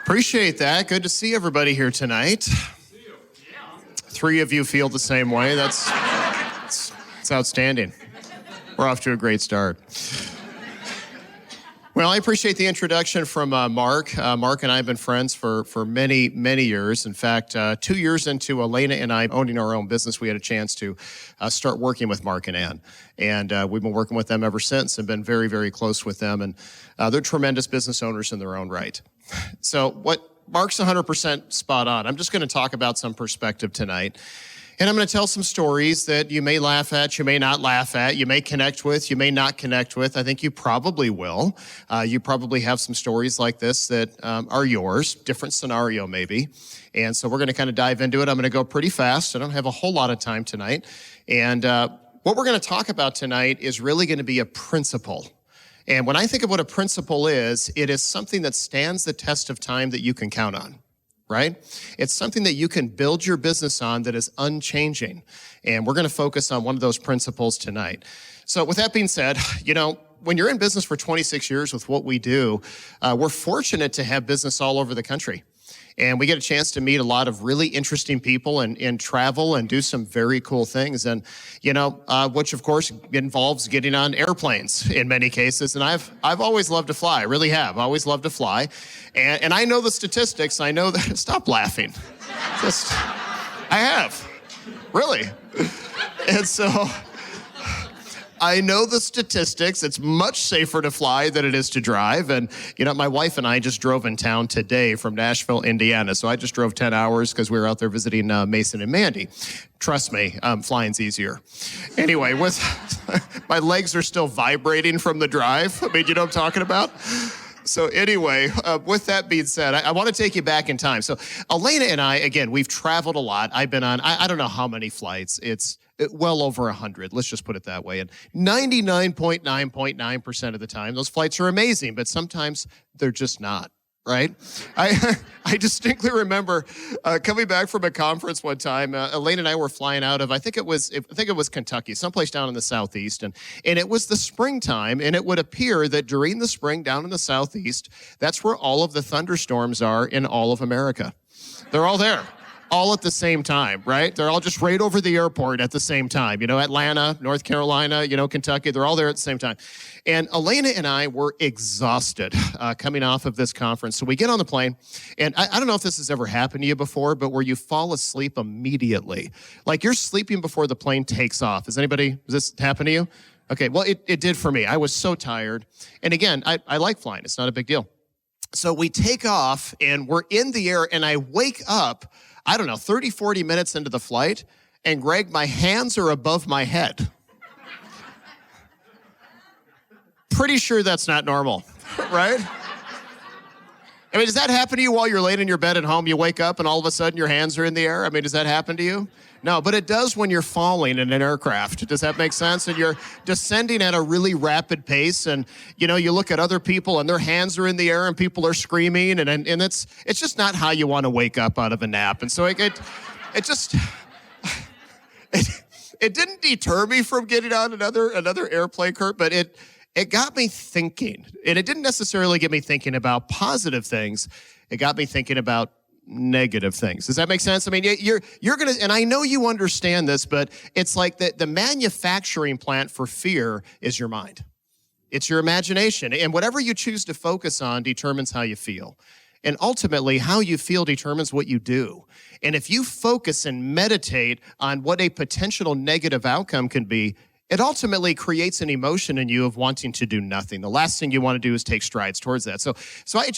Appreciate that. Good to see everybody here tonight. Three of you feel the same way. That's outstanding. We're off to a great start. Well, I appreciate the introduction from Mark. Mark and I have been friends for many, many years. In fact, 2 years into Elena and I owning our own business, we had a chance to start working with Mark and Ann. And we've been working with them ever since and been very, very close with them. And they're tremendous business owners in their own right. So what Mark's 100% spot on. I'm just going to talk about some perspective tonight. And I'm going to tell some stories that you may laugh at, you may not laugh at, you may connect with, you may not connect with. I think you probably will. You probably have some stories like this that are yours, different scenario maybe. And so we're going to kind of dive into it. I'm going to go pretty fast. I don't have a whole lot of time tonight. And what we're going to talk about tonight is really going to be a principle. And when I think of what a principle is, it is something that stands the test of time that you can count on. Right? It's something that you can build your business on that is unchanging. And we're going to focus on one of those principles tonight. So with that being said, you know, when you're in business for 26 years with what we do, we're fortunate to have business all over the country. And we get a chance to meet a lot of really interesting people and travel and do some very cool things. And, you know, which of course involves getting on airplanes in many cases. And I've always loved to fly. I really have. Always loved to fly. And I know the statistics. I know that, stop laughing. I have. Really. And so I know the statistics. It's much safer to fly than it is to drive. And, you know, my wife and I just drove in town today from Nashville, Indiana. So I just drove 10 hours because we were out there visiting Mason and Mandy. Trust me, flying's easier. Anyway, my legs are still vibrating from the drive. I mean, you know what I'm talking about? So anyway, with that being said, I want to take you back in time. So Elena and I, again, we've traveled a lot. I've been on, I don't know how many flights. It's well over 100. Let's just put it that way. And 99.9% of the time, those flights are amazing, but sometimes they're just not, right? I distinctly remember coming back from a conference one time. Elaine and I were flying out of, I think it was Kentucky, someplace down in the southeast, and it was the springtime, and it would appear that during the spring down in the southeast, that's where all of the thunderstorms are in all of America. They're all there. All at the same time, right? They're all just right over the airport at the same time. You know, Atlanta, North Carolina, you know, Kentucky, they're all there at the same time. And Elena and I were exhausted coming off of this conference. So we get on the plane, and I don't know if this has ever happened to you before, but where you fall asleep immediately. Like you're sleeping before the plane takes off. Has this happened to you? Okay, well, it did for me. I was so tired. And again, I like flying. It's not a big deal. So we take off, and we're in the air, and I wake up, I don't know, 30, 40 minutes into the flight, and Greg, my hands are above my head. Pretty sure that's not normal, right? I mean, does that happen to you while you're laying in your bed at home? You wake up and all of a sudden your hands are in the air? I mean, does that happen to you? No, but it does when you're falling in an aircraft. Does that make sense? And you're descending at a really rapid pace, and you know, you look at other people and their hands are in the air and people are screaming, and it's just not how you want to wake up out of a nap. And so it didn't deter me from getting on another airplane, Kurt, but it got me thinking. And it didn't necessarily get me thinking about positive things. It got me thinking about negative things. Does that make sense? I mean, you're going to, and I know you understand this, but it's like the manufacturing plant for fear is your mind. It's your imagination. And whatever you choose to focus on determines how you feel. And ultimately, how you feel determines what you do. And if you focus and meditate on what a potential negative outcome can be, it ultimately creates an emotion in you of wanting to do nothing. The last thing you want to do is take strides towards that. So it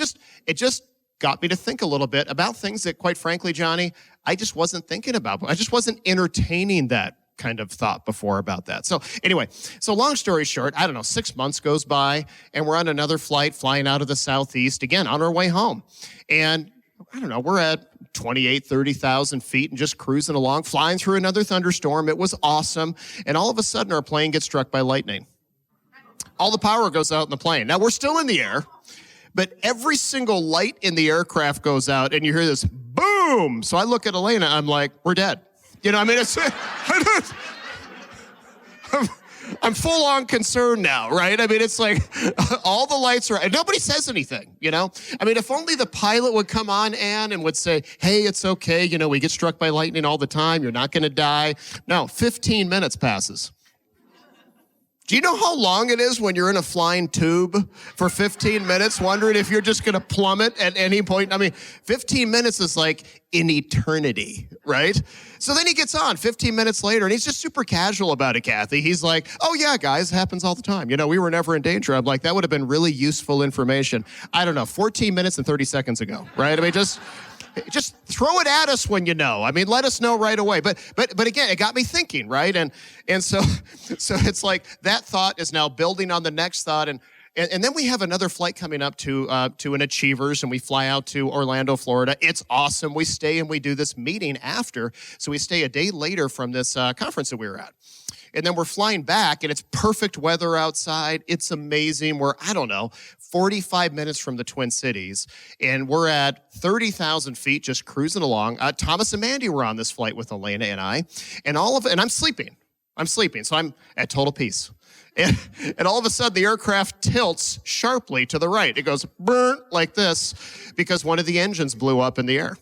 just got me to think a little bit about things that, quite frankly, Johnny, I just wasn't thinking about. I just wasn't entertaining that kind of thought before about that. So anyway, long story short, I don't know, 6 months goes by, and we're on another flight flying out of the southeast, again, on our way home. And I don't know, we're at 28, 30,000 feet and just cruising along, flying through another thunderstorm. It was awesome. And all of a sudden, our plane gets struck by lightning. All the power goes out in the plane. Now, we're still in the air, but every single light in the aircraft goes out, and you hear this boom. So I look at Elena, I'm like, we're dead. You know, I mean, I'm full on concerned now, right? I mean, it's like all the lights are, and nobody says anything, you know? I mean, if only the pilot would come on, Ann, and would say, hey, it's okay. You know, we get struck by lightning all the time. You're not going to die. No, 15 minutes passes. Do you know how long it is when you're in a flying tube for 15 minutes, wondering if you're just going to plummet at any point? I mean, 15 minutes is like an eternity, right? So then he gets on 15 minutes later, and he's just super casual about it, Kathy. He's like, oh, yeah, guys, it happens all the time. You know, we were never in danger. I'm like, that would have been really useful information. I don't know, 14 minutes and 30 seconds ago, right? I mean, just throw it at us when you know. I mean, let us know right away. But again, it got me thinking, right? And so it's like that thought is now building on the next thought. And then we have another flight coming up to an Achievers, and we fly out to Orlando, Florida. It's awesome. We stay and we do this meeting after. So we stay a day later from this conference that we were at. And then we're flying back, and it's perfect weather outside. It's amazing. We're, 45 minutes from the Twin Cities, and we're at 30,000 feet just cruising along. Thomas and Mandy were on this flight with Elena and I, and I'm sleeping. So I'm at total peace. And all of a sudden, the aircraft tilts sharply to the right. It goes burn like this because one of the engines blew up in the air.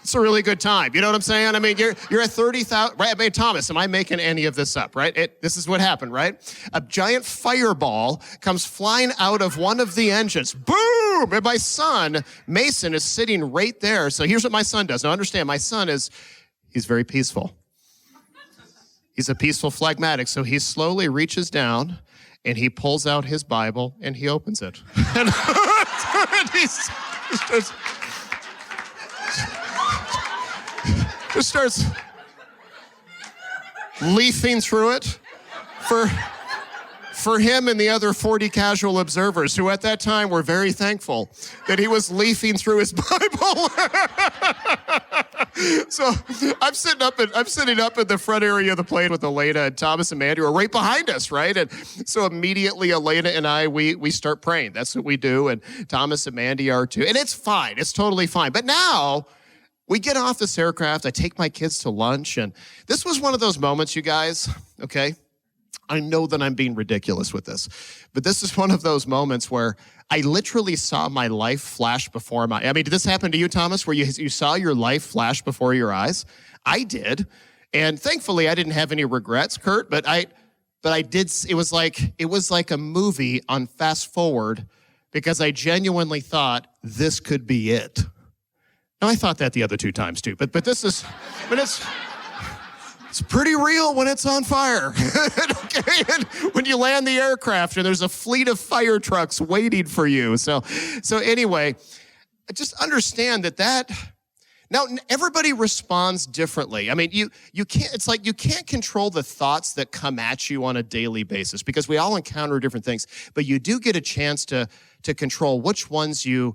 It's a really good time. You know what I'm saying? I mean, you're at 30,000, right? I mean, Thomas, am I making any of this up, right? This is what happened, right? A giant fireball comes flying out of one of the engines. Boom! And my son, Mason, is sitting right there. So here's what my son does. Now understand, my son he's very peaceful. He's a peaceful phlegmatic. So he slowly reaches down and he pulls out his Bible and he opens it. And just starts leafing through it for him and the other 40 casual observers who at that time were very thankful that he was leafing through his Bible. So I'm sitting up in the front area of the plane with Elena, and Thomas and Mandy are right behind us, right? And so immediately Elena and I, we start praying. That's what we do, and Thomas and Mandy are too. And it's fine. It's totally fine. But now we get off this aircraft. I take my kids to lunch, and this was one of those moments, you guys, okay? I know that I'm being ridiculous with this, but this is one of those moments where I literally saw my life flash before my, I mean, did this happen to you, Thomas, where you saw your life flash before your eyes? I did, and thankfully I didn't have any regrets, Kurt, but I did, it was like a movie on fast forward because I genuinely thought this could be it. Now, I thought that the other two times too, but this is, I mean, it's pretty real when it's on fire, okay? And when you land the aircraft and there's a fleet of fire trucks waiting for you. So anyway, just understand that now everybody responds differently. I mean, you can't, it's like you can't control the thoughts that come at you on a daily basis because we all encounter different things, but you do get a chance to control which ones you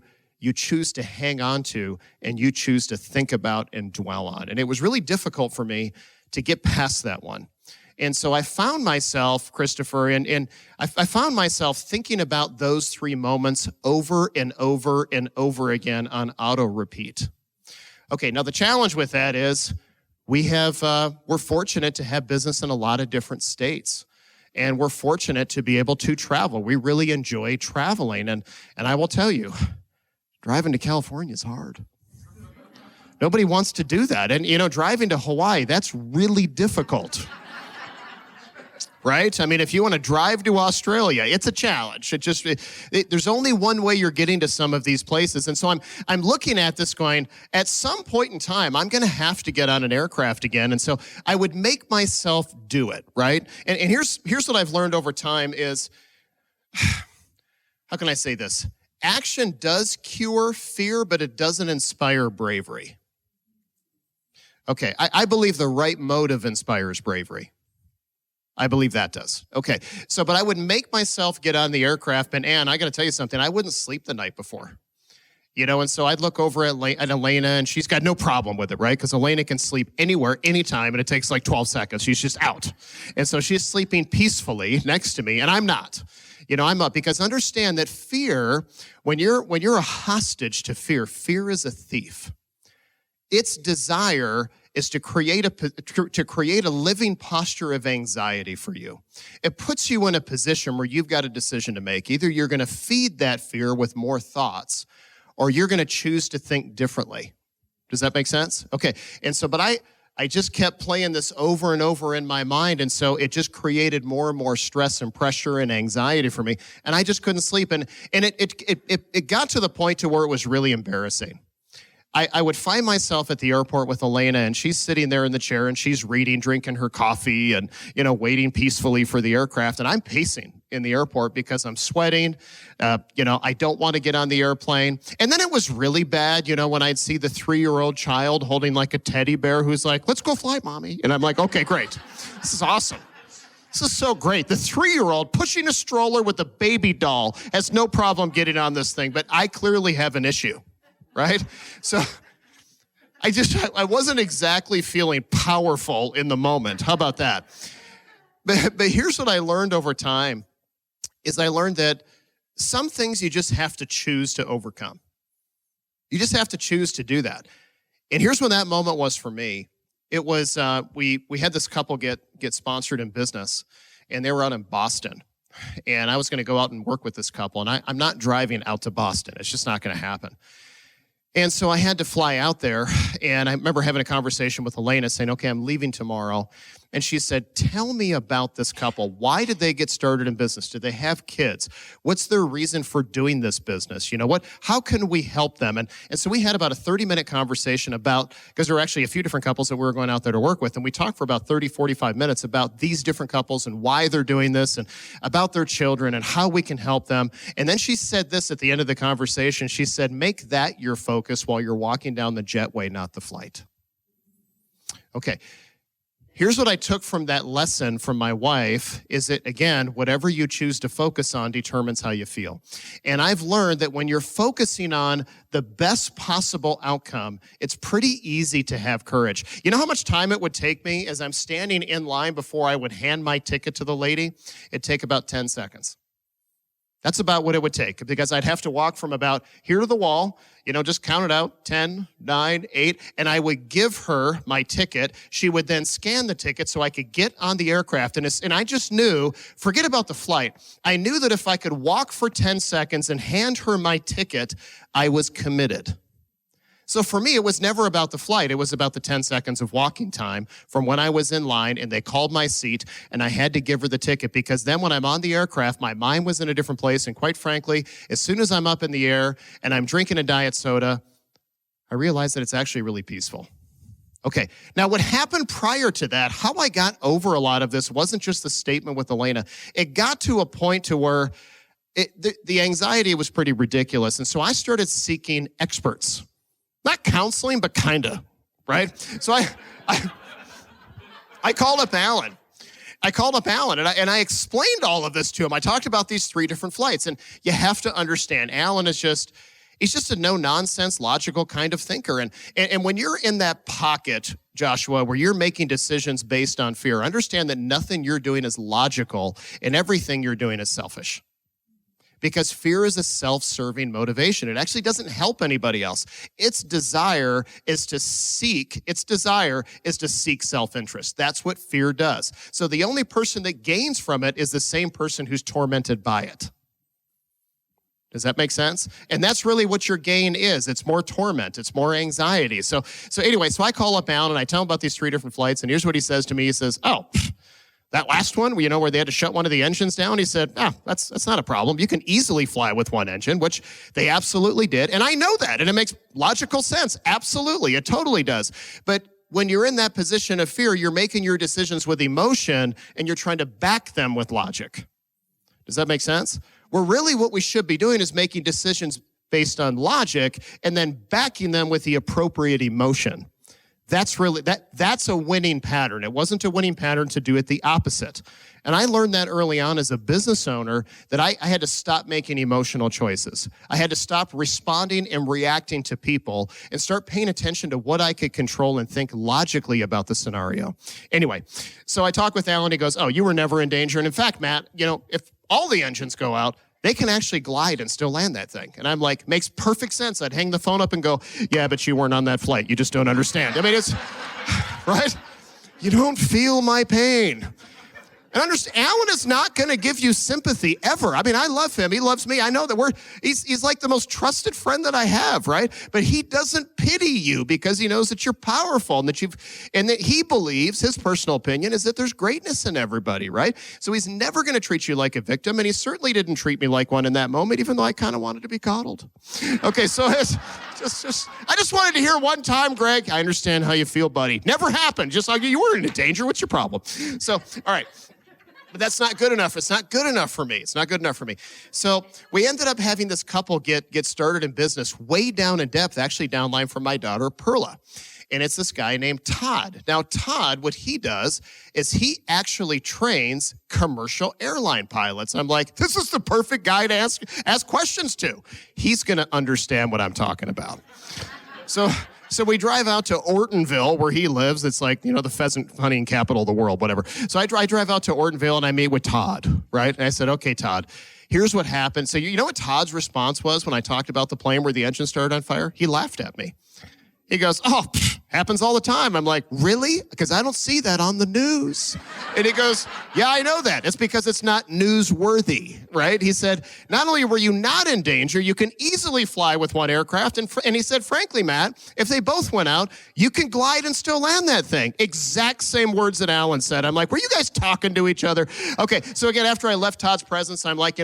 choose to hang on to and you choose to think about and dwell on. And it was really difficult for me to get past that one. And so I found myself, Christopher, and I found myself thinking about those three moments over and over and over again on auto repeat. Okay, now the challenge with that is we're fortunate to have business in a lot of different states. And we're fortunate to be able to travel. We really enjoy traveling. And I will tell you, driving to California is hard. Nobody wants to do that. And, driving to Hawaii, that's really difficult. Right? I mean, if you want to drive to Australia, it's a challenge. There's only one way you're getting to some of these places. And so I'm looking at this going, at some point in time, I'm going to have to get on an aircraft again. And so I would make myself do it, right? And here's what I've learned over time is, how can I say this? Action does cure fear, but it doesn't inspire bravery. Okay, I believe the right motive inspires bravery. I believe that does. Okay, but I would make myself get on the aircraft, and Ann, I got to tell you something, I wouldn't sleep the night before. And so I'd look over at Elena, and she's got no problem with it, right? Because Elena can sleep anywhere, anytime, and it takes like 12 seconds. She's just out. And so she's sleeping peacefully next to me, and I'm not. I'm up because understand that fear, when you're a hostage to fear is a thief. Its desire is to create a living posture of anxiety for you. It puts you in a position where you've got a decision to make. Either you're going to feed that fear with more thoughts, or you're going to choose to think differently. Does that make sense? Okay. And so, but I just kept playing this over and over in my mind, and so it just created more and more stress and pressure and anxiety for me, and I just couldn't sleep. And it got to the point to where it was really embarrassing. I would find myself at the airport with Elena, and she's sitting there in the chair, and she's reading, drinking her coffee, and, waiting peacefully for the aircraft. And I'm pacing in the airport because I'm sweating. I don't want to get on the airplane. And then it was really bad, when I'd see the 3-year-old child holding like a teddy bear who's like, "Let's go fly, mommy." And I'm like, okay, great. This is awesome. This is so great. The 3-year-old pushing a stroller with a baby doll has no problem getting on this thing, but I clearly have an issue. Right? So I wasn't exactly feeling powerful in the moment. How about that? But here's what I learned over time is I learned that some things you just have to choose to overcome. You just have to choose to do that. And here's when that moment was for me. It was, we had this couple get sponsored in business, and they were out in Boston. And I was going to go out and work with this couple, and I'm not driving out to Boston. It's just not going to happen. And so I had to fly out there, and I remember having a conversation with Elena saying, okay, I'm leaving tomorrow. And she said, tell me about this couple. Why did they get started in business? Did they have kids? What's their reason for doing this business? How can we help them? And so we had about a 30-minute conversation because there were actually a few different couples that we were going out there to work with, and we talked for about 30, 45 minutes about these different couples and why they're doing this and about their children and how we can help them. And then she said this at the end of the conversation. She said, make that your focus while you're walking down the jetway, not the flight. Okay. Here's what I took from that lesson from my wife is that, again, whatever you choose to focus on determines how you feel. And I've learned that when you're focusing on the best possible outcome, it's pretty easy to have courage. You know how much time it would take me as I'm standing in line before I would hand my ticket to the lady? It'd take about 10 seconds. That's about what it would take, because I'd have to walk from about here to the wall, just count it out, 10, 9, 8, and I would give her my ticket. She would then scan the ticket so I could get on the aircraft. And I just knew, forget about the flight, I knew that if I could walk for 10 seconds and hand her my ticket, I was committed. So for me, it was never about the flight. It was about the 10 seconds of walking time from when I was in line and they called my seat and I had to give her the ticket, because then when I'm on the aircraft, my mind was in a different place. And quite frankly, as soon as I'm up in the air and I'm drinking a diet soda, I realized that it's actually really peaceful. Okay, now what happened prior to that, how I got over a lot of this wasn't just the statement with Elena. It got to a point to where the anxiety was pretty ridiculous. And so I started seeking experts. Not counseling, but kinda, right? So I called up Alan. And I explained all of this to him. I talked about these 3 different flights, and you have to understand, Alan is he's just a no-nonsense, logical kind of thinker. And when you're in that pocket, Joshua, where you're making decisions based on fear, understand that nothing you're doing is logical, and everything you're doing is selfish. Because fear is a self-serving motivation. It actually doesn't help anybody else. Its desire is to seek self-interest. That's what fear does. So the only person that gains from it is the same person who's tormented by it. Does that make sense? And that's really what your gain is. It's more torment. It's more anxiety. So anyway, I call up Alan and I tell him about these 3 different flights. And here's what he says to me. He says, that last one, where they had to shut one of the engines down, he said, that's not a problem. You can easily fly with one engine, which they absolutely did. And I know that, and it makes logical sense. Absolutely, it totally does. But when you're in that position of fear, you're making your decisions with emotion, and you're trying to back them with logic. Does that make sense? Where really what we should be doing is making decisions based on logic and then backing them with the appropriate emotion. That's a winning pattern. It wasn't a winning pattern to do it the opposite. And I learned that early on as a business owner, that I had to stop making emotional choices. I had to stop responding and reacting to people and start paying attention to what I could control and think logically about the scenario. Anyway, so I talked with Alan. He goes, you were never in danger. And in fact, Matt, if all the engines go out, They can actually glide and still land that thing. And I'm like, makes perfect sense. I'd hang the phone up and go, yeah, but you weren't on that flight. You just don't understand. I mean, it's, right? You don't feel my pain. And understand, Alan is not going to give you sympathy ever. I mean, I love him. He loves me. I know that he's like the most trusted friend that I have, right? But he doesn't pity you because he knows that you're powerful and that he believes, his personal opinion is that there's greatness in everybody, right? So he's never going to treat you like a victim. And he certainly didn't treat me like one in that moment, even though I kind of wanted to be coddled. Okay, so it's I just wanted to hear one time, Greg, I understand how you feel, buddy. Never happened. Just like you weren't in danger. What's your problem? So, all right. But that's not good enough. It's not good enough for me. It's not good enough for me. So we ended up having this couple get started in business way down in depth, actually downline from my daughter, Perla. And it's this guy named Todd. Now, Todd, what he does is he actually trains commercial airline pilots. I'm like, this is the perfect guy to ask questions to. He's going to understand what I'm talking about. So we drive out to Ortonville, where he lives. It's like, the pheasant hunting capital of the world, whatever. So I drive out to Ortonville, and I meet with Todd, right? And I said, okay, Todd, here's what happened. So you know what Todd's response was when I talked about the plane where the engine started on fire? He laughed at me. He goes, oh, happens all the time. I'm like, really? Because I don't see that on the news. And he goes, yeah, I know that. It's because it's not newsworthy, right? He said, not only were you not in danger, you can easily fly with one aircraft. And he said, frankly, Matt, if they both went out, you can glide and still land that thing. Exact same words that Alan said. I'm like, were you guys talking to each other? Okay, so again, after I left Todd's presence, I'm like,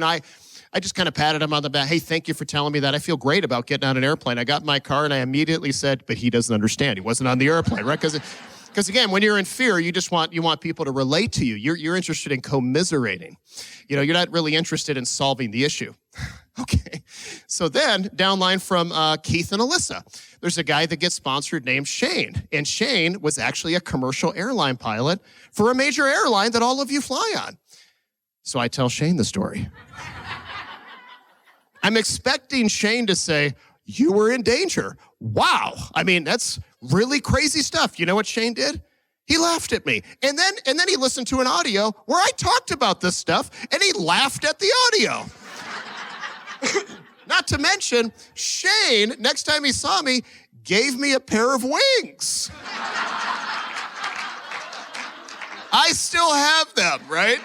I just kind of patted him on the back. Hey, thank you for telling me that. I feel great about getting on an airplane. I got in my car and I immediately said, but he doesn't understand. He wasn't on the airplane, right? Because again, when you're in fear, you want people to relate to you. You're interested in commiserating. You're not really interested in solving the issue. Okay. So then downline from Keith and Alyssa, there's a guy that gets sponsored named Shane. And Shane was actually a commercial airline pilot for a major airline that all of you fly on. So I tell Shane the story. I'm expecting Shane to say, you were in danger. Wow. I mean, that's really crazy stuff. You know what Shane did? He laughed at me. And then he listened to an audio where I talked about this stuff, and he laughed at the audio. Not to mention, Shane, next time he saw me, gave me a pair of wings. I still have them, right?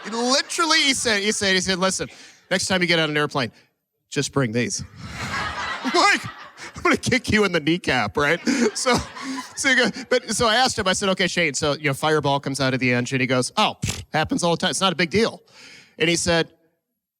Literally, he said, listen, next time you get on an airplane, just bring these. I'm like, I'm going to kick you in the kneecap, right? So I asked him, I said, okay, Shane, so, fireball comes out of the engine. He goes, oh, happens all the time. It's not a big deal. And he said,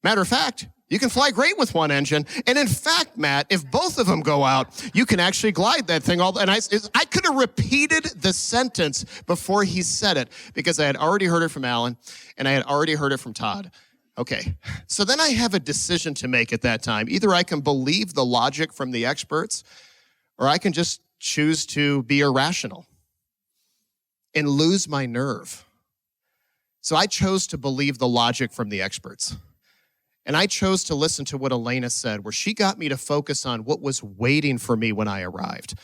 matter of fact, you can fly great with one engine. And in fact, Matt, if both of them go out, you can actually glide that thing. And I could have repeated the sentence before he said it because I had already heard it from Alan and I had already heard it from Todd. Okay, so then I have a decision to make at that time. Either I can believe the logic from the experts, or I can just choose to be irrational and lose my nerve. So I chose to believe the logic from the experts. And I chose to listen to what Elena said, where she got me to focus on what was waiting for me when I arrived.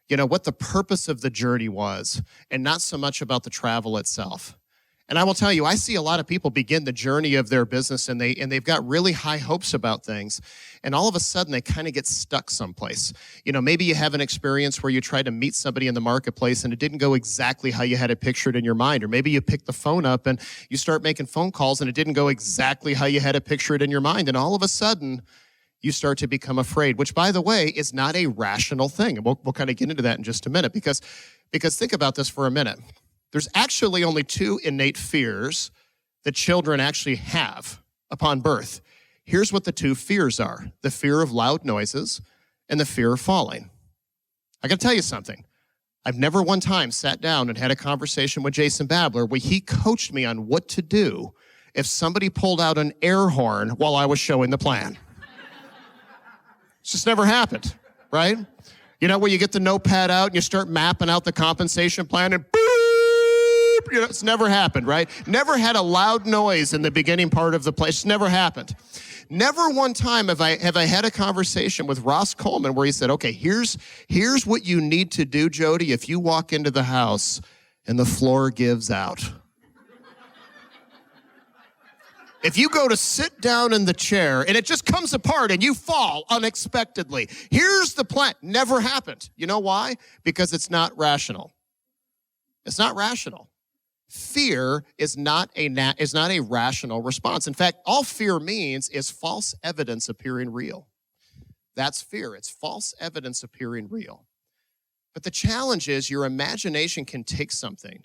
What the purpose of the journey was, and not so much about the travel itself. And I will tell you, I see a lot of people begin the journey of their business and they've got really high hopes about things. And all of a sudden they kind of get stuck someplace. Maybe you have an experience where you try to meet somebody in the marketplace and it didn't go exactly how you had it pictured in your mind. Or maybe you pick the phone up and you start making phone calls and it didn't go exactly how you had it pictured in your mind. And all of a sudden you start to become afraid, which by the way is not a rational thing. And we'll kind of get into that in just a minute because think about this for a minute. There's actually only two innate fears that children actually have upon birth. Here's what the two fears are: the fear of loud noises and the fear of falling. I got to tell you something. I've never one time sat down and had a conversation with Jason Babler where he coached me on what to do if somebody pulled out an air horn while I was showing the plan. It's just never happened, right? Where you get the notepad out and you start mapping out the compensation plan and boom! It's never happened, right? Never had a loud noise in the beginning part of the place. It's never happened. Never one time have I had a conversation with Ross Coleman where he said, okay, here's what you need to do, Jody, if you walk into the house and the floor gives out. If you go to sit down in the chair and it just comes apart and you fall unexpectedly, here's the plan. Never happened. You know why? Because it's not rational. It's not rational. Fear is not a rational response. In fact, all fear means is false evidence appearing real. That's fear. It's false evidence appearing real. But the challenge is your imagination can take something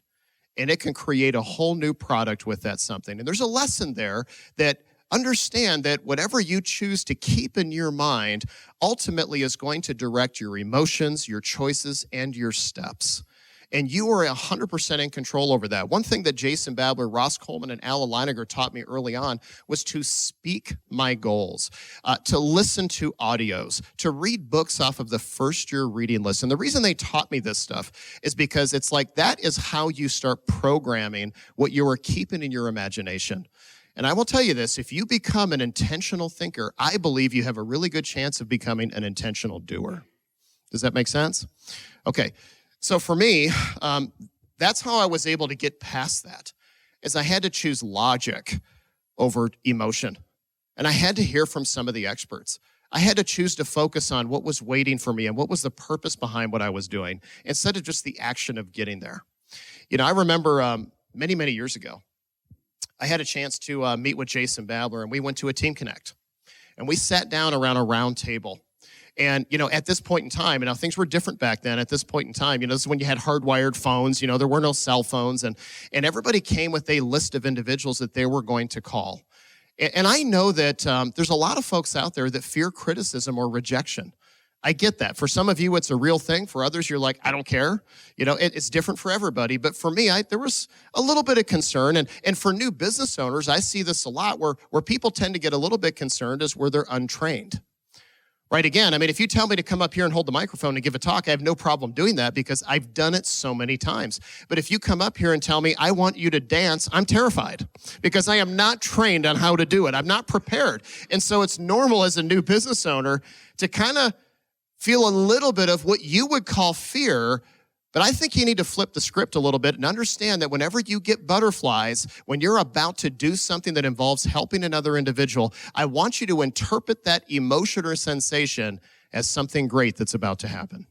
and it can create a whole new product with that something. And there's a lesson there that understand that whatever you choose to keep in your mind ultimately is going to direct your emotions, your choices, and your steps. And you are 100% in control over that. One thing that Jason Babler, Ross Coleman, and Al Leiniger taught me early on was to speak my goals, to listen to audios, to read books off of the first-year reading list. And the reason they taught me this stuff is because it's like that is how you start programming what you are keeping in your imagination. And I will tell you this, if you become an intentional thinker, I believe you have a really good chance of becoming an intentional doer. Does that make sense? Okay. So for me, that's how I was able to get past that, is I had to choose logic over emotion. And I had to hear from some of the experts. I had to choose to focus on what was waiting for me and what was the purpose behind what I was doing instead of just the action of getting there. You know, I remember many, many years ago, I had a chance to meet with Jason Babler, and we went to a Team Connect. And we sat down around a round table. And, you know, at this point in time, things were different back then. At this point in time, this is when you had hardwired phones. There were no cell phones. And everybody came with a list of individuals that they were going to call. And I know that there's a lot of folks out there that fear criticism or rejection. I get that. For some of you, it's a real thing. For others, you're like, I don't care. It's different for everybody. But for me, there was a little bit of concern. And for new business owners, I see this a lot where people tend to get a little bit concerned is where they're untrained. Right, again, if you tell me to come up here and hold the microphone and give a talk, I have no problem doing that because I've done it so many times. But if you come up here and tell me, I want you to dance, I'm terrified because I am not trained on how to do it. I'm not prepared. And so it's normal as a new business owner to kind of feel a little bit of what you would call fear. But I think you need to flip the script a little bit and understand that whenever you get butterflies, when you're about to do something that involves helping another individual, I want you to interpret that emotion or sensation as something great that's about to happen.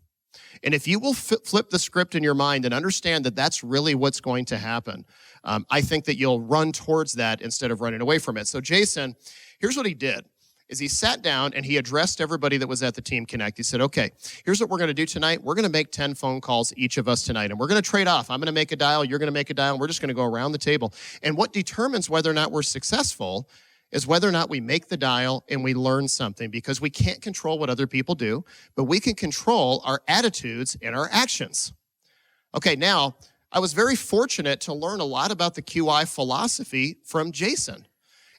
And if you will flip the script in your mind and understand that that's really what's going to happen, I think that you'll run towards that instead of running away from it. So Jason, here's what he did. Is he sat down and he addressed everybody that was at the Team Connect. He said, okay, here's what we're going to do tonight. We're going to make 10 phone calls, each of us tonight, and we're going to trade off. I'm going to make a dial, you're going to make a dial, and we're just going to go around the table. And what determines whether or not we're successful is whether or not we make the dial and we learn something, because we can't control what other people do, but we can control our attitudes and our actions. Okay, now, I was very fortunate to learn a lot about the QI philosophy from Jason.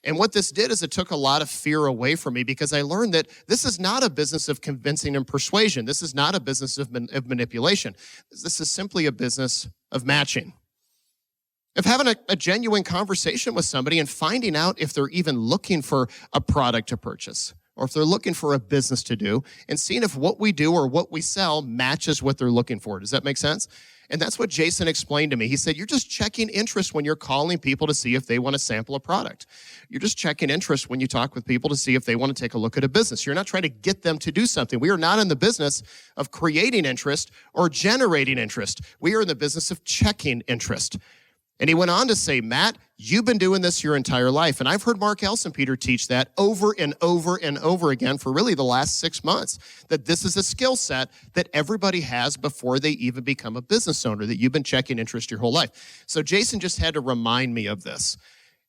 And what this did is it took a lot of fear away from me because I learned that this is not a business of convincing and persuasion. This is not a business of manipulation. This is simply a business of matching, of having a genuine conversation with somebody and finding out if they're even looking for a product to purchase or if they're looking for a business to do and seeing if what we do or what we sell matches what they're looking for. Does that make sense? And that's what Jason explained to me. He said, you're just checking interest when you're calling people to see if they want to sample a product. You're just checking interest when you talk with people to see if they want to take a look at a business. You're not trying to get them to do something. We are not in the business of creating interest or generating interest. We are in the business of checking interest. And he went on to say, Matt, you've been doing this your entire life. And I've heard Mark Elsenpeter teach that over and over and over again for really the last 6 months, that this is a skill set that everybody has before they even become a business owner, that you've been checking interest your whole life. So Jason just had to remind me of this.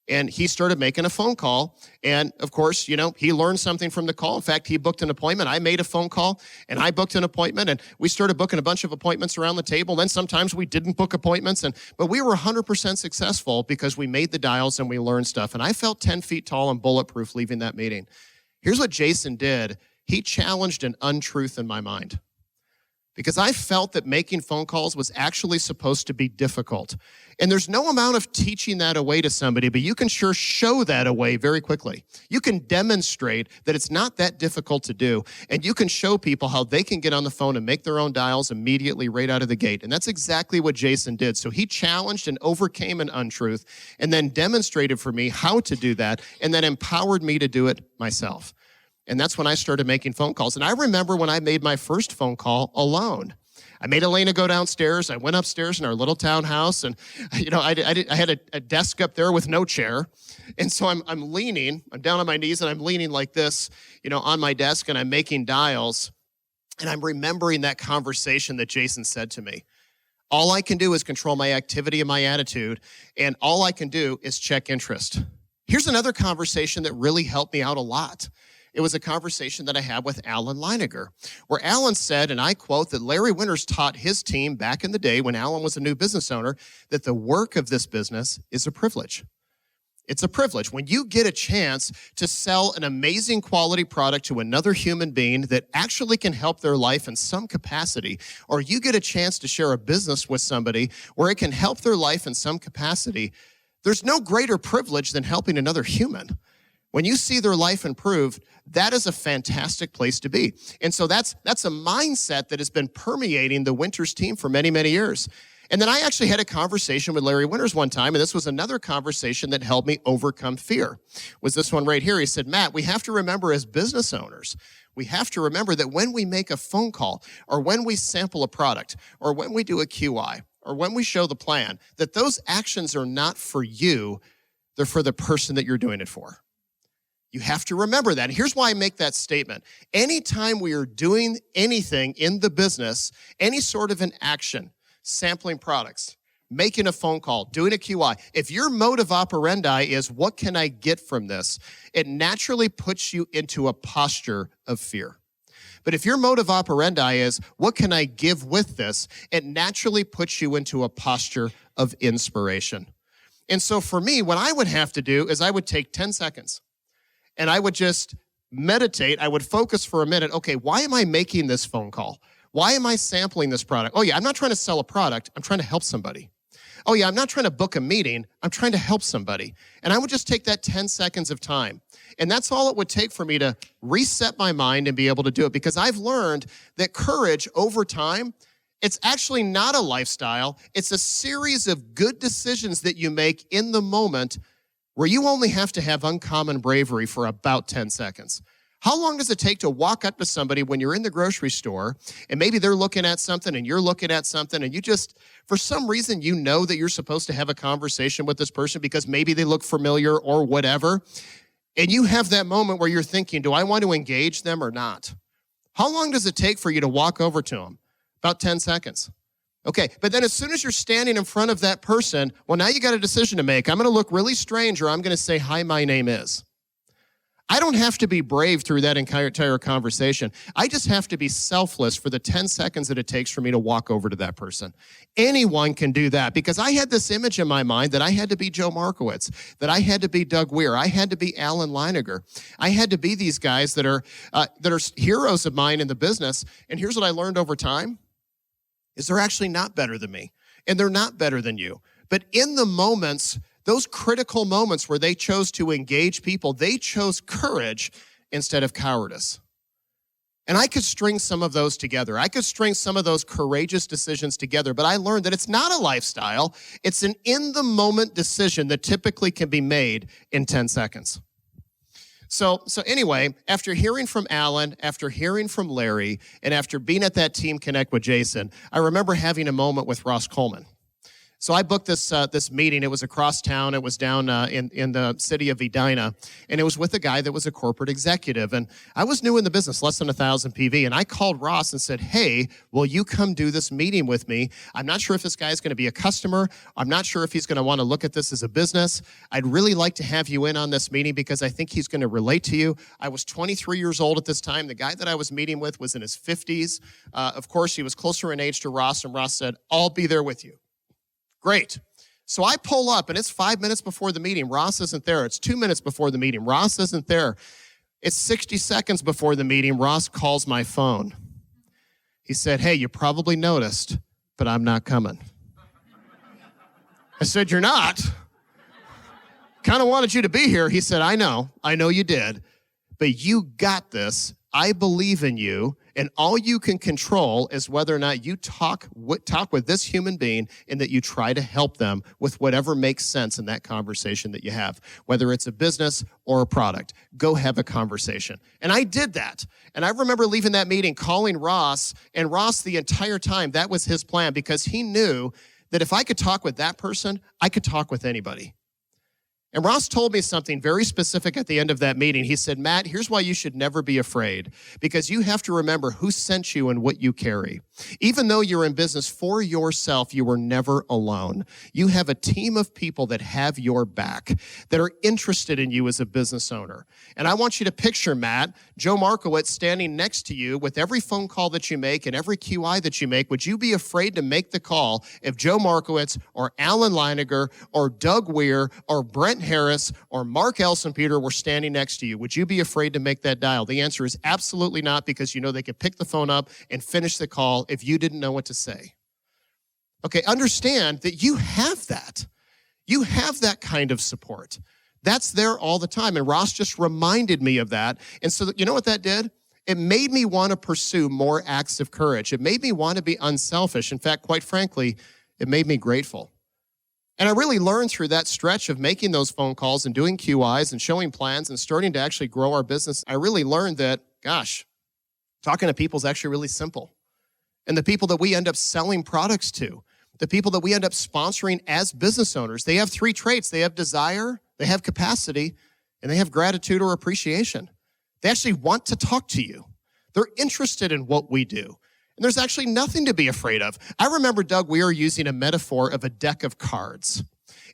And he started making a phone call. And of course, he learned something from the call. In fact, he booked an appointment. I made a phone call and I booked an appointment, and we started booking a bunch of appointments around the table. Then sometimes we didn't book appointments, but we were 100% successful because we made the dials and we learned stuff. And I felt 10 feet tall and bulletproof leaving that meeting. Here's what Jason did. He challenged an untruth in my mind. because I felt that making phone calls was actually supposed to be difficult. And there's no amount of teaching that away to somebody, but you can sure show that away very quickly. You can demonstrate that it's not that difficult to do, and you can show people how they can get on the phone and make their own dials immediately right out of the gate. And that's exactly what Jason did. So he challenged and overcame an untruth and then demonstrated for me how to do that and then empowered me to do it myself. And that's when I started making phone calls. And I remember when I made my first phone call alone. I made Elena go downstairs. I went upstairs in our little townhouse, and I had a desk up there with no chair. And so I'm leaning, I'm down on my knees, and I'm leaning like this, on my desk, and I'm making dials. And I'm remembering that conversation that Jason said to me. All I can do is control my activity and my attitude, and all I can do is check interest. Here's another conversation that really helped me out a lot. It was a conversation that I had with Alan Leiniger, where Alan said, and I quote, that Larry Winters taught his team back in the day when Alan was a new business owner, that the work of this business is a privilege. It's a privilege. When you get a chance to sell an amazing quality product to another human being that actually can help their life in some capacity, or you get a chance to share a business with somebody where it can help their life in some capacity, there's no greater privilege than helping another human. When you see their life improved, that is a fantastic place to be. And so that's a mindset that has been permeating the Winters team for many, many years. And then I actually had a conversation with Larry Winters one time, and this was another conversation that helped me overcome fear. Was this one right here. He said, Matt, we have to remember as business owners, we have to remember that when we make a phone call, or when we sample a product, or when we do a QI, or when we show the plan, that those actions are not for you, they're for the person that you're doing it for. You have to remember that. And here's why I make that statement. Anytime we are doing anything in the business, any sort of an action, sampling products, making a phone call, doing a QI, if your modus operandi is, what can I get from this? It naturally puts you into a posture of fear. But if your modus operandi is, what can I give with this? It naturally puts you into a posture of inspiration. And so for me, what I would have to do is I would take 10 seconds. And I would just meditate. I would focus for a minute. Okay, why am I making this phone call? Why am I sampling this product? Oh yeah, I'm not trying to sell a product. I'm trying to help somebody. Oh yeah, I'm not trying to book a meeting. I'm trying to help somebody. And I would just take that 10 seconds of time. And that's all it would take for me to reset my mind and be able to do it. Because I've learned that courage over time, it's actually not a lifestyle. It's a series of good decisions that you make in the moment where you only have to have uncommon bravery for about 10 seconds. How long does it take to walk up to somebody when you're in the grocery store and maybe they're looking at something and you're looking at something and you just, for some reason, you know that you're supposed to have a conversation with this person because maybe they look familiar or whatever, and you have that moment where you're thinking, do I want to engage them or not? How long does it take for you to walk over to them? About 10 seconds. Okay, but then as soon as you're standing in front of that person, well, now you got a decision to make. I'm going to look really strange or I'm going to say, hi, my name is. I don't have to be brave through that entire conversation. I just have to be selfless for the 10 seconds that it takes for me to walk over to that person. Anyone can do that because I had this image in my mind that I had to be Joe Markowitz, that I had to be Doug Weir, I had to be Alan Leiniger. I had to be these guys that are heroes of mine in the business. And here's what I learned over time. Is they're actually not better than me, and they're not better than you. But in the moments, those critical moments where they chose to engage people, they chose courage instead of cowardice. And I could string some of those together. I could string some of those courageous decisions together, but I learned that it's not a lifestyle. It's an in-the-moment decision that typically can be made in 10 seconds. So anyway, after hearing from Alan, after hearing from Larry, and after being at that Team Connect with Jason, I remember having a moment with Ross Coleman. So I booked this meeting. It was across town. It was down in the city of Edina, and it was with a guy that was a corporate executive. And I was new in the business, less than 1,000 PV, and I called Ross and said, hey, will you come do this meeting with me? I'm not sure if this guy's going to be a customer. I'm not sure if he's going to want to look at this as a business. I'd really like to have you in on this meeting because I think he's going to relate to you. I was 23 years old at this time. The guy that I was meeting with was in his 50s. Of course, he was closer in age to Ross, and Ross said, I'll be there with you. Great. So I pull up, and it's 5 minutes before the meeting. Ross isn't there. It's 2 minutes before the meeting. Ross isn't there. It's 60 seconds before the meeting. Ross calls my phone. He said, hey, you probably noticed, but I'm not coming. I said, you're not? Kind of wanted you to be here. He said, I know you did, but you got this. I believe in you, and all you can control is whether or not you talk with this human being and that you try to help them with whatever makes sense in that conversation that you have, whether it's a business or a product. Go have a conversation. And I did that. And I remember leaving that meeting, calling Ross, and Ross the entire time, that was his plan, because he knew that if I could talk with that person, I could talk with anybody. And Ross told me something very specific at the end of that meeting. He said, Matt, here's why you should never be afraid, because you have to remember who sent you and what you carry. Even though you're in business for yourself, you were never alone. You have a team of people that have your back, that are interested in you as a business owner. And I want you to picture, Matt, Joe Markowitz standing next to you with every phone call that you make and every QI that you make. Would you be afraid to make the call if Joe Markowitz or Alan Leiniger or Doug Weir or Brent Harris or Mark Elsenpeter were standing next to you? Would you be afraid to make that dial? The answer is absolutely not, because you know they could pick the phone up and finish the call if you didn't know what to say. Okay, understand that you have that. You have that kind of support. That's there all the time. And Ross just reminded me of that. And so you know what that did? It made me want to pursue more acts of courage. It made me want to be unselfish. In fact, quite frankly, it made me grateful. And I really learned through that stretch of making those phone calls and doing QIs and showing plans and starting to actually grow our business. I really learned that, gosh, talking to people is actually really simple. And the people that we end up selling products to, the people that we end up sponsoring as business owners, they have three traits. They have desire, they have capacity, and they have gratitude or appreciation. They actually want to talk to you. They're interested in what we do. And there's actually nothing to be afraid of. I remember Doug Weir using a metaphor of a deck of cards.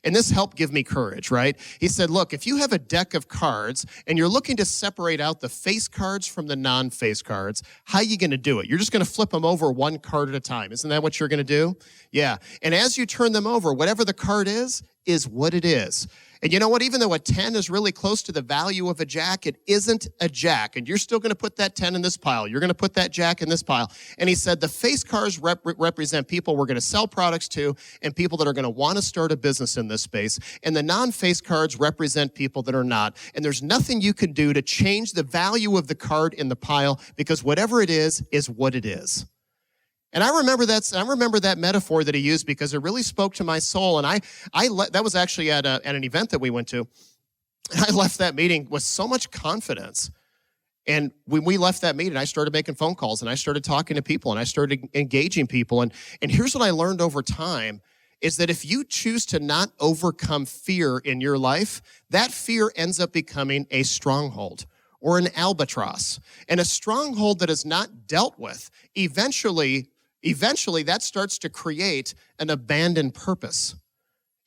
And this helped give me courage, right? He said, look, if you have a deck of cards and you're looking to separate out the face cards from the non-face cards, how are you going to do it? You're just going to flip them over one card at a time. Isn't that what you're going to do? Yeah. And as you turn them over, whatever the card is what it is. And you know what? Even though a 10 is really close to the value of a jack, it isn't a jack. And you're still going to put that 10 in this pile. You're going to put that jack in this pile. And he said the face cards represent people we're going to sell products to and people that are going to want to start a business in this space. And the non-face cards represent people that are not. And there's nothing you can do to change the value of the card in the pile, because whatever it is what it is. And I remember that metaphor that he used, because it really spoke to my soul. And that was actually at an event that we went to. And I left that meeting with so much confidence. And when we left that meeting, I started making phone calls and I started talking to people and I started engaging people. And here's what I learned over time is that if you choose to not overcome fear in your life, that fear ends up becoming a stronghold or an albatross. And a stronghold that is not dealt with, eventually that starts to create an abandoned purpose.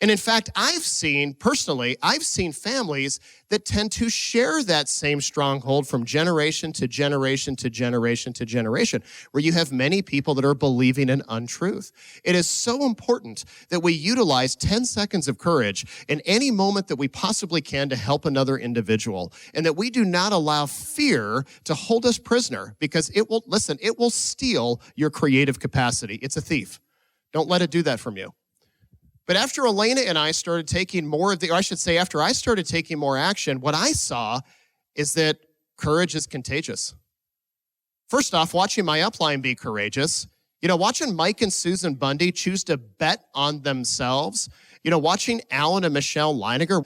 And in fact, I've seen families that tend to share that same stronghold from generation to generation to generation to generation, where you have many people that are believing in untruth. It is so important that we utilize 10 seconds of courage in any moment that we possibly can to help another individual, and that we do not allow fear to hold us prisoner, because it will steal your creative capacity. It's a thief. Don't let it do that from you. But after Elena and I started taking after I started taking more action, what I saw is that courage is contagious. First off, watching my upline be courageous, watching Mike and Susan Bundy choose to bet on themselves, watching Alan and Michelle Leiniger,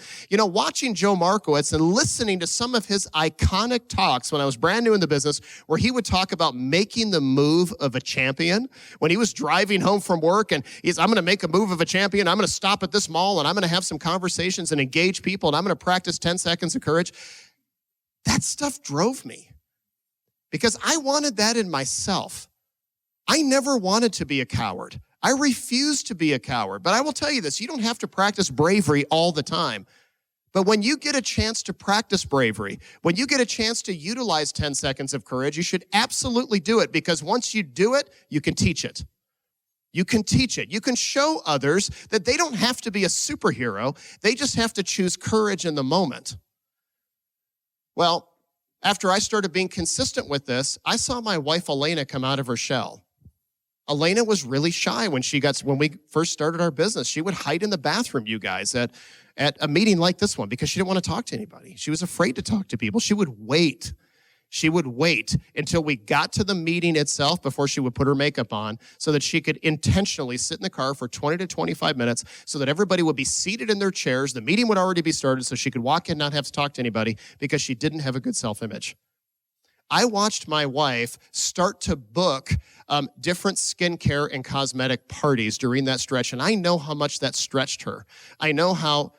watching Joe Markowitz and listening to some of his iconic talks when I was brand new in the business, where he would talk about making the move of a champion. When he was driving home from work and I'm going to make a move of a champion. I'm going to stop at this mall and I'm going to have some conversations and engage people and I'm going to practice 10 seconds of courage. That stuff drove me because I wanted that in myself. I never wanted to be a coward. I refuse to be a coward. But I will tell you this, you don't have to practice bravery all the time. But when you get a chance to practice bravery, when you get a chance to utilize 10 seconds of courage, you should absolutely do it, because once you do it, you can teach it. You can teach it. You can show others that they don't have to be a superhero. They just have to choose courage in the moment. Well, after I started being consistent with this, I saw my wife Elena come out of her shell. Elena was really shy when we first started our business. She would hide in the bathroom, you guys, at a meeting like this one because she didn't want to talk to anybody. She was afraid to talk to people. She would wait. She would wait until we got to the meeting itself before she would put her makeup on so that she could intentionally sit in the car for 20 to 25 minutes so that everybody would be seated in their chairs. The meeting would already be started so she could walk in and not have to talk to anybody because she didn't have a good self-image. I watched my wife start to book different skincare and cosmetic parties during that stretch, and I know how much that stretched her. I know how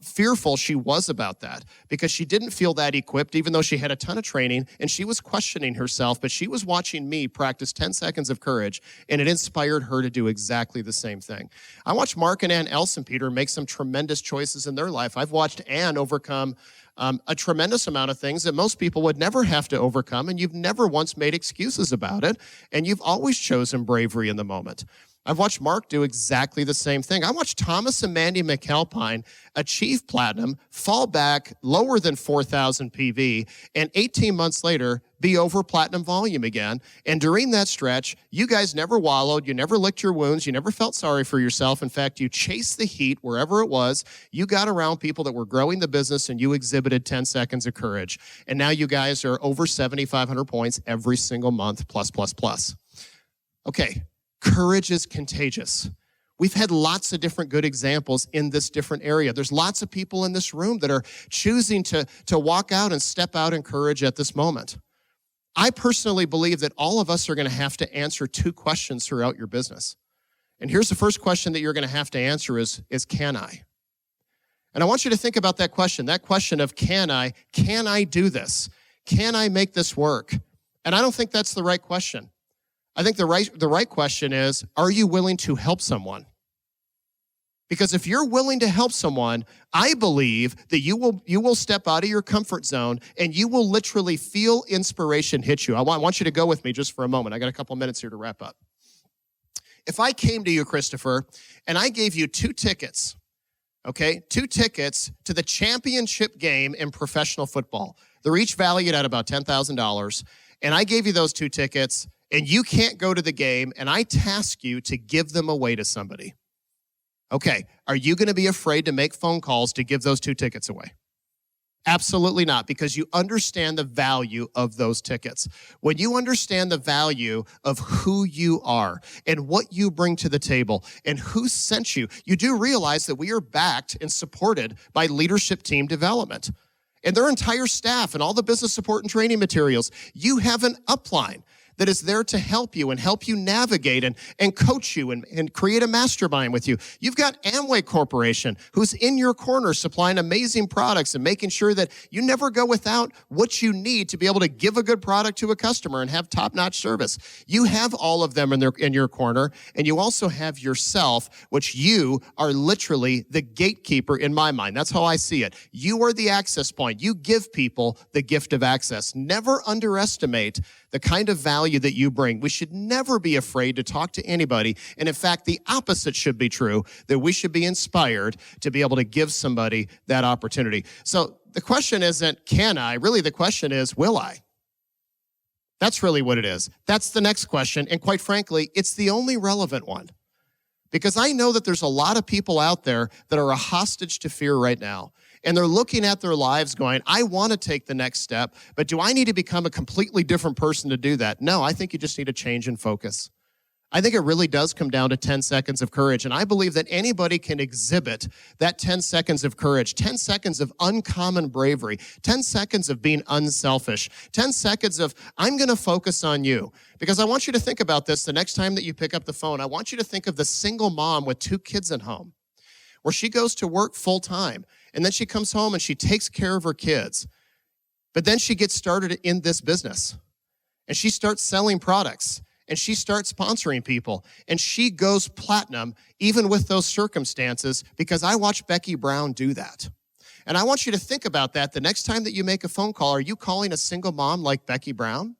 fearful she was about that because she didn't feel that equipped, even though she had a ton of training, and she was questioning herself, but she was watching me practice 10 seconds of courage, and it inspired her to do exactly the same thing. I watched Mark and Ann Elsenpeter make some tremendous choices in their life. I've watched Ann overcome a tremendous amount of things that most people would never have to overcome, and you've never once made excuses about it, and you've always chosen bravery in the moment. I've watched Mark do exactly the same thing. I watched Thomas and Mandy McAlpine achieve platinum, fall back lower than 4,000 PV, and 18 months later, be over platinum volume again. And during that stretch, you guys never wallowed, you never licked your wounds, you never felt sorry for yourself. In fact, you chased the heat wherever it was. You got around people that were growing the business, and you exhibited 10 seconds of courage. And now you guys are over 7,500 points every single month, plus. Okay. Courage is contagious. We've had lots of different good examples in this different area. There's lots of people in this room that are choosing to walk out and step out in courage at this moment. I personally believe that all of us are going to have to answer two questions throughout your business. And here's the first question that you're going to have to answer is can I? And I want you to think about that question of can I do this? Can I make this work? And I don't think that's the right question. I think the right question is, are you willing to help someone? Because if you're willing to help someone, I believe that you will step out of your comfort zone and you will literally feel inspiration hit you. I want you to go with me just for a moment. I got a couple minutes here to wrap up. If I came to you, Christopher, and I gave you 2 tickets, okay, 2 tickets to the championship game in professional football. They're each valued at about $10,000. And I gave you those 2 tickets, and you can't go to the game, and I task you to give them away to somebody. Okay, are you going to be afraid to make phone calls to give those 2 tickets away? Absolutely not, because you understand the value of those tickets. When you understand the value of who you are and what you bring to the table and who sent you, you do realize that we are backed and supported by leadership team development. And their entire staff and all the business support and training materials, you have an upline that is there to help you and help you navigate and coach you and create a mastermind with you. You've got Amway Corporation, who's in your corner supplying amazing products and making sure that you never go without what you need to be able to give a good product to a customer and have top-notch service. You have all of them in your corner, and you also have yourself, which you are literally the gatekeeper in my mind. That's how I see it. You are the access point. You give people the gift of access. Never underestimate the kind of value that you bring. We should never be afraid to talk to anybody. And in fact, the opposite should be true, that we should be inspired to be able to give somebody that opportunity. So the question isn't, can I? Really, the question is, will I? That's really what it is. That's the next question. And quite frankly, it's the only relevant one. Because I know that there's a lot of people out there that are a hostage to fear right now. And they're looking at their lives going, I want to take the next step, but do I need to become a completely different person to do that? No, I think you just need a change in focus. I think it really does come down to 10 seconds of courage. And I believe that anybody can exhibit that 10 seconds of courage, 10 seconds of uncommon bravery, 10 seconds of being unselfish, 10 seconds of, I'm going to focus on you. Because I want you to think about this the next time that you pick up the phone. I want you to think of the single mom with 2 kids at home, where she goes to work full time. And then she comes home and she takes care of her kids. But then she gets started in this business. And she starts selling products. And she starts sponsoring people. And she goes platinum, even with those circumstances, because I watched Becky Brown do that. And I want you to think about that the next time that you make a phone call. Are you calling a single mom like Becky Brown?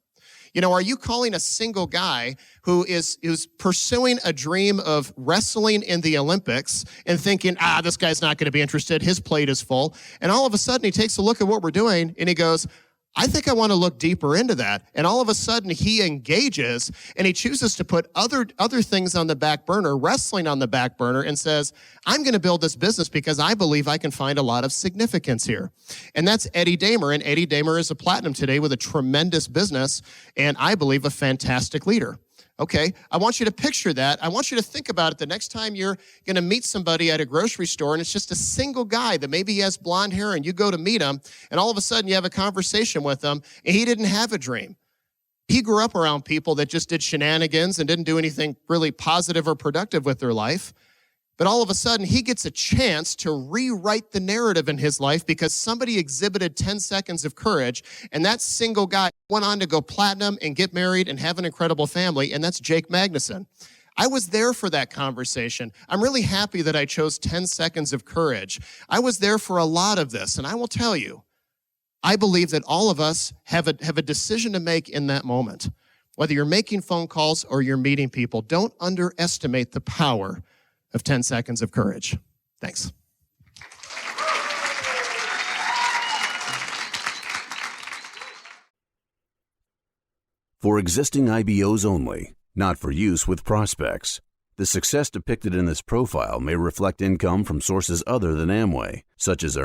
You know, are you calling a single guy who is pursuing a dream of wrestling in the Olympics and thinking, this guy's not going to be interested, his plate is full, and all of a sudden he takes a look at what we're doing and he goes, I think I want to look deeper into that. And all of a sudden he engages and he chooses to put other things on the back burner, wrestling on the back burner, and says, I'm going to build this business because I believe I can find a lot of significance here. And that's Eddie Damer. And Eddie Damer is a platinum today with a tremendous business and I believe a fantastic leader. Okay, I want you to picture that. I want you to think about it the next time you're going to meet somebody at a grocery store and it's just a single guy that maybe he has blonde hair and you go to meet him and all of a sudden you have a conversation with him and he didn't have a dream. He grew up around people that just did shenanigans and didn't do anything really positive or productive with their life. But all of a sudden, he gets a chance to rewrite the narrative in his life because somebody exhibited 10 seconds of courage, and that single guy went on to go platinum and get married and have an incredible family, and that's Jake Magnuson. I was there for that conversation. I'm really happy that I chose 10 seconds of courage. I was there for a lot of this, and I will tell you, I believe that all of us have a decision to make in that moment. Whether you're making phone calls or you're meeting people, don't underestimate the power of 10 seconds of courage. Thanks. For existing IBOs only, not for use with prospects. The success depicted in this profile may reflect income from sources other than Amway, such as